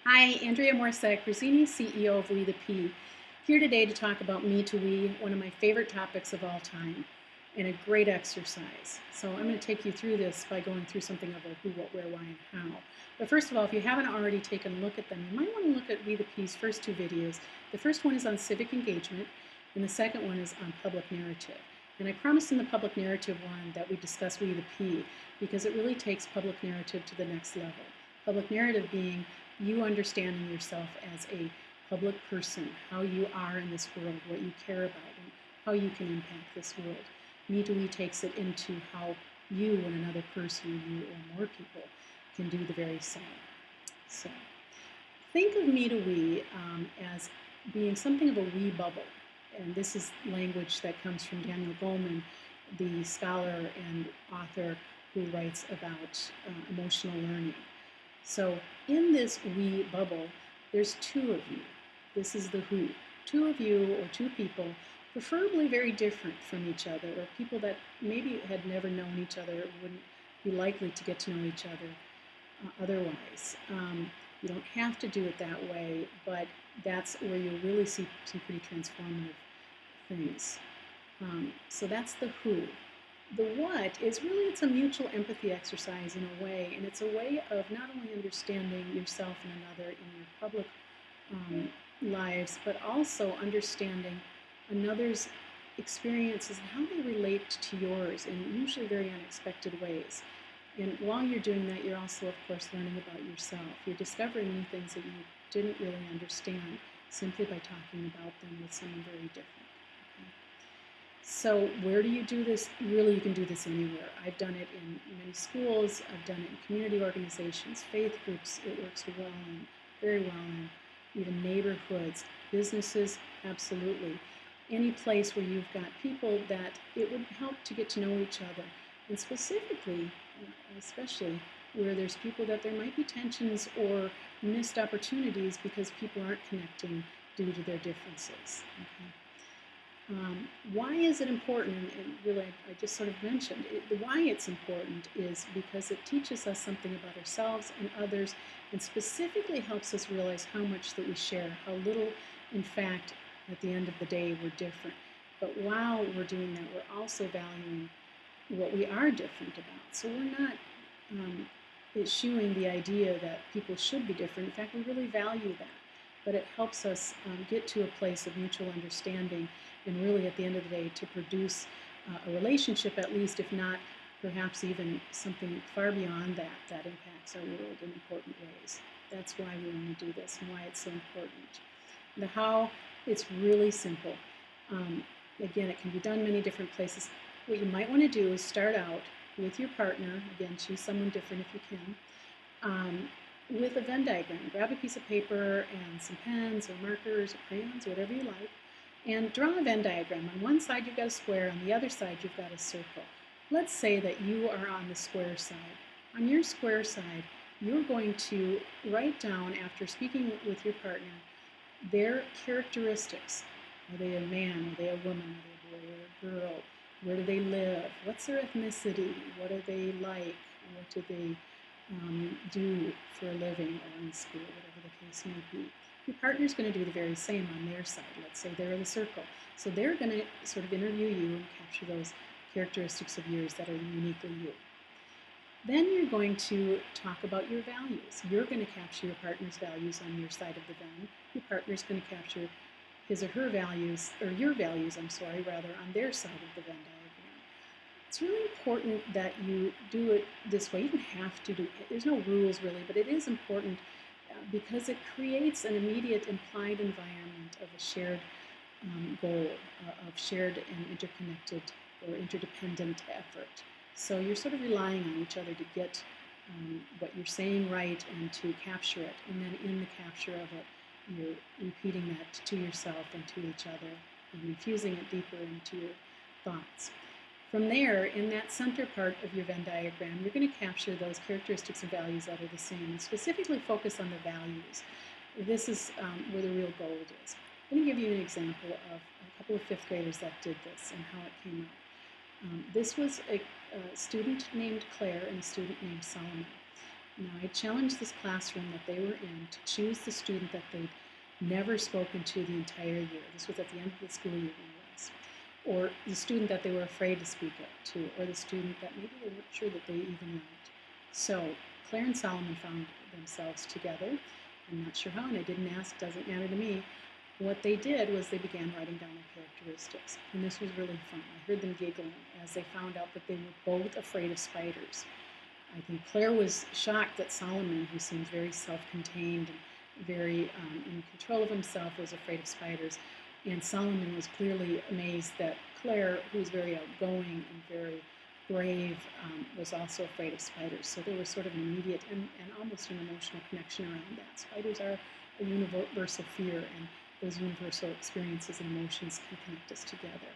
Hi, Andrea Morisette, Grazzini, CEO of WetheP, here today to talk about MetoWe, one of my favorite topics of all time, and a great exercise. So I'm going to take you through this by going through something of a who, what, where, why, and how. But first of all, if you haven't already taken a look at them, you might want to look at WetheP's first two videos. The first one is on civic engagement, and the second one is on public narrative. And I promised in the public narrative one that we discuss WetheP because it really takes public narrative to the next level. Public narrative being you understanding yourself as a public person, how you are in this world, what you care about, and how you can impact this world. MetoWe takes it into how you and another person, you or more people, can do the very same. So think of MetoWe as being something of a wee bubble. And this is language that comes from Daniel Goleman, the scholar and author who writes about emotional learning. So in this wee bubble, there's two of you. This is the who. Two of you or two people, preferably very different from each other, or people that maybe had never known each other, wouldn't be likely to get to know each other otherwise. You don't have to do it that way, but that's where you'll really see some pretty transformative things. So that's the who. The what is really, it's a mutual empathy exercise in a way, and it's a way of not only understanding yourself and another in your public lives, but also understanding another's experiences and how they relate to yours in usually very unexpected ways. And while you're doing that, you're also, of course, learning about yourself. You're discovering new things that you didn't really understand simply by talking about them with someone very different. So where do you do this? Really, you can do this anywhere. I've done it in many schools. I've done it in community organizations, faith groups. It works well in, very well in even neighborhoods, businesses, absolutely. Any place where you've got people that it would help to get to know each other. And specifically, especially where there's people that there might be tensions or missed opportunities because people aren't connecting due to their differences. Okay? Why is it important? And really, I just sort of mentioned it, why it's important is because it teaches us something about ourselves and others, and specifically helps us realize how much that we share, how little, in fact, at the end of the day, we're different. But while we're doing that, we're also valuing what we are different about. So we're not eschewing the idea that people should be different. In fact, we really value that. But it helps us get to a place of mutual understanding and really at the end of the day to produce a relationship, at least, if not perhaps even something far beyond that, that impacts our world in important ways. That's why we want to do this and why it's so important. The how, it's really simple. Again, it can be done many different places. What you might want to do is start out with your partner. Again, choose someone different if you can. With a Venn diagram. Grab a piece of paper and some pens or markers or crayons, whatever you like, and draw a Venn diagram. On one side you've got a square, on the other side you've got a circle. Let's say that you are on the square side. On your square side, you're going to write down, after speaking with your partner, their characteristics. Are they a man? Are they a woman? Are they a boy or a girl? Where do they live? What's their ethnicity? What are they like? What do they do for a living or in school, whatever the case may be. Your partner's going to do the very same on their side. Let's say they're in the circle. So they're going to sort of interview you and capture those characteristics of yours that are uniquely you. Then you're going to talk about your values. You're going to capture your partner's values on your side of the Venn. Your partner's going to capture his or her values, or your values, on their side of the Venn diagram. It's really important that you do it this way. You don't have to do it. There's no rules really, but it is important because it creates an immediate implied environment of a shared goal, of shared and interconnected or interdependent effort. So you're sort of relying on each other to get what you're saying right and to capture it. And then in the capture of it, you're repeating that to yourself and to each other and infusing it deeper into your thoughts. From there, in that center part of your Venn diagram, you're going to capture those characteristics and values that are the same, and specifically focus on the values. This is where the real gold is. I'm going to give you an example of a couple of fifth graders that did this and how it came out. This was a student named Claire and a student named Solomon. Now, I challenged this classroom that they were in to choose the student that they'd never spoken to the entire year. This was at the end of the school year, or the student that they were afraid to speak up to, or the student that maybe they weren't sure that they even liked. So Claire and Solomon found themselves together. I'm not sure how, and I didn't ask, doesn't matter to me. What they did was they began writing down their characteristics, and this was really fun. I heard them giggling as they found out that they were both afraid of spiders. I think Claire was shocked that Solomon, who seemed very self-contained and very in control of himself, was afraid of spiders. And Solomon was clearly amazed that Claire, who was very outgoing and very brave, was also afraid of spiders. So there was sort of an immediate and almost an emotional connection around that. Spiders are a universal fear, and those universal experiences and emotions can connect us together.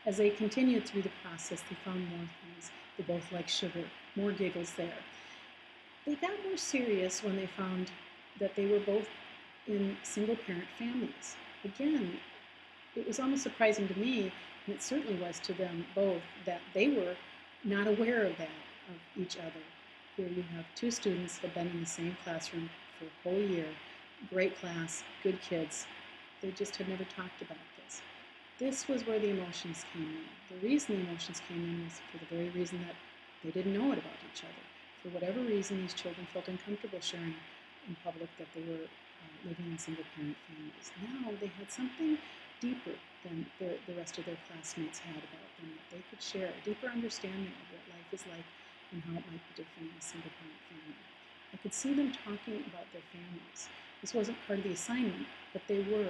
As they continued through the process, they found more things. They both liked sugar, more giggles there. They got more serious when they found that they were both in single-parent families. Again, it was almost surprising to me, and it certainly was to them both, that they were not aware of that, of each other. Here you have two students who have been in the same classroom for a whole year, great class, good kids. They just had never talked about this. This was where the emotions came in. The reason the emotions came in was for the very reason that they didn't know it about each other. For whatever reason, these children felt uncomfortable sharing in public that they were living in single-parent families. Now they had something deeper than the rest of their classmates had about them, that they could share a deeper understanding of what life is like and how it might be different in a single-parent family. I could see them talking about their families. This wasn't part of the assignment, but they were,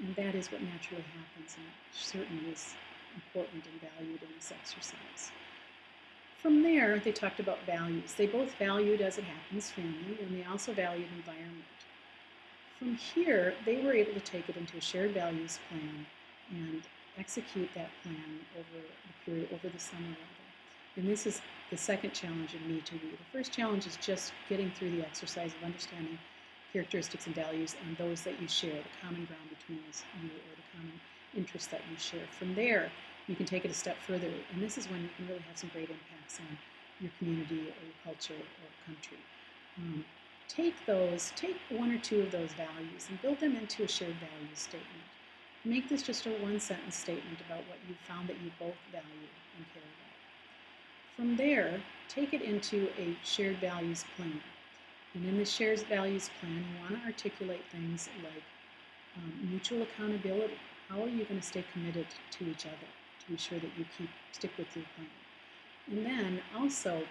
and that is what naturally happens, and certainly is important and valued in this exercise. From there, they talked about values. They both valued, as it happens, family, and they also valued environment. From here, they were able to take it into a shared values plan and execute that plan over the summer level. And this is the second challenge in MetoWe. The first challenge is just getting through the exercise of understanding characteristics and values and those that you share, the common ground between you or the common interests that you share. From there, you can take it a step further, and this is when you can really have some great impacts on your community or your culture or country. Take one or two of those values and build them into a shared values statement. Make this just a one-sentence statement about what you found that you both value and care about. From there, take it into a shared values plan. And in the shared values plan, you want to articulate things like mutual accountability. How are you going to stay committed to each other to be sure that you stick with your plan? And then also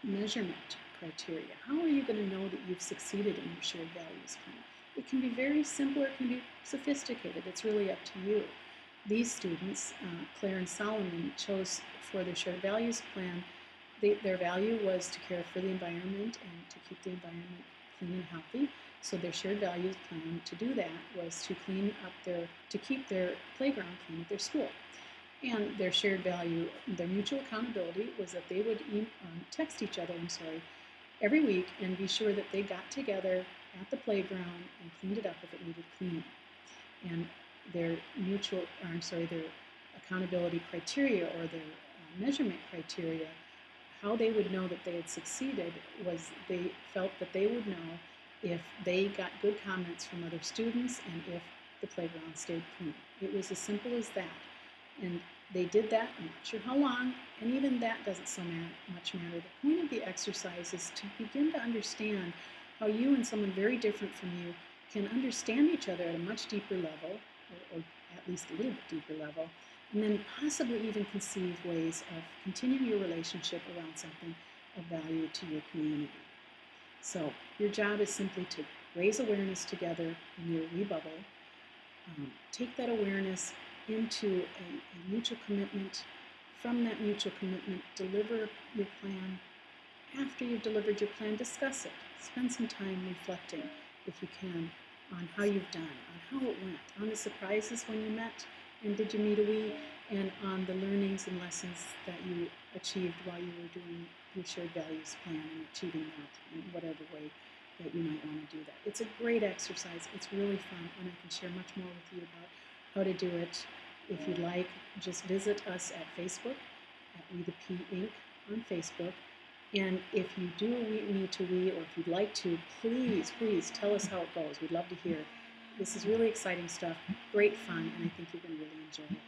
measurement criteria. How are you going to know that you've succeeded in your shared values plan? It can be very simple or it can be sophisticated. It's really up to you. These students, Claire and Solomon, chose for their shared values plan, their value was to care for the environment and to keep the environment clean and healthy. So their shared values plan to do that was to keep their playground clean at their school. And their shared value, their mutual accountability, was that they would text each other, every week and be sure that they got together at the playground and cleaned it up if it needed cleaning. And their their accountability criteria or their measurement criteria, how they would know that they had succeeded was they felt that they would know if they got good comments from other students and if the playground stayed clean. It was as simple as that. And they did that, I'm not sure how long, and even that doesn't so much matter. The point of the exercise is to begin to understand how you and someone very different from you can understand each other at a much deeper level, or at least a little bit deeper level, and then possibly even conceive ways of continuing your relationship around something of value to your community. So your job is simply to raise awareness together in your wee bubble, take that awareness into a mutual commitment. From that mutual commitment, deliver your plan. After you've delivered your plan, discuss it. Spend some time reflecting, if you can, on how you've done, on how it went, on the surprises when you met and did your MetoWe, and on the learnings and lessons that you achieved while you were doing your shared values plan and achieving that in whatever way that you might want to do that. It's a great exercise. It's really fun, and I can share much more with you about how to do it. If you'd like, just visit us at Facebook, at WetheP Inc. on Facebook. And if you do MetoWe, or if you'd like to, please, please tell us how it goes. We'd love to hear. This is really exciting stuff, great fun, and I think you're going to really enjoy it.